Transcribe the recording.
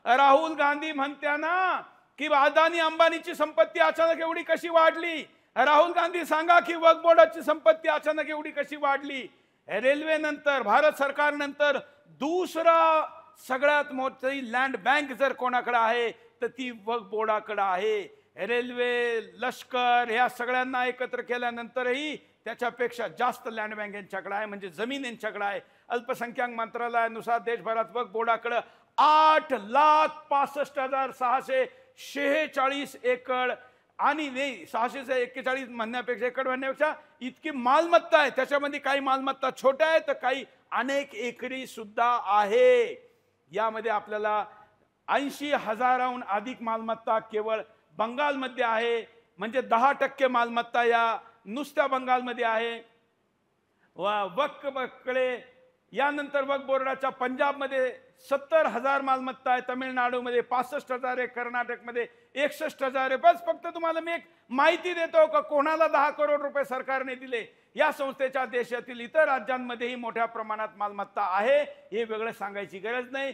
राहुल गांधी म्हणत्याना की अदानी अंबानीची संपत्ती अचानक एवढी कशी वाढली? राहुल गांधी सांगा की वक्फ बोर्डाची संपत्ती अचानक एवढी कशी वाढली? रेल्वे नंतर भारत सरकार नंतर दुसरा सगळ्यात मोठी लँड बँक जर कोणाकडे आहे तर ती वक्फ बोर्डाकडे आहे. रेल्वे, लष्कर ह्या सगळ्यांना एकत्र केल्यानंतरही त्याच्यापेक्षा जास्त लँड बँक यांच्याकडे आहे, म्हणजे जमीन यांच्याकडे आहे. अल्पसंख्याक मंत्रालयानुसार देशभरात वक्फ बोर्डाकडे 8,65,646 एकड आणि 641 म्हणण्यापेक्षा एकड म्हणण्यापेक्षा इतकी मालमत्ता आहे. त्याच्यामध्ये काही मालमत्ता छोट्या आहेत तर काही अनेक एकरी सुद्धा आहे. यामध्ये आपल्याला 80,000हून अधिक मालमत्ता केवळ बंगालमध्ये आहे, म्हणजे 10% मालमत्ता या नुसत्या बंगालमध्ये आहे. वक्फकडे यानंतर वक्फ बोर्डाच्या पंजाबमध्ये 70,000 मालमत्ता आहे, तमिळनाडूमध्ये 65,000 आहे, कर्नाटकमध्ये 61,000 आहे. बस फक्त तुम्हाला मी एक माहिती देतो का कोणाला 10 करोड रुपये सरकारने दिले. या संस्थेच्या देशातील इतर राज्यांमध्येही मोठ्या प्रमाणात मालमत्ता आहे, हे वेगळं सांगायची गरज नाही.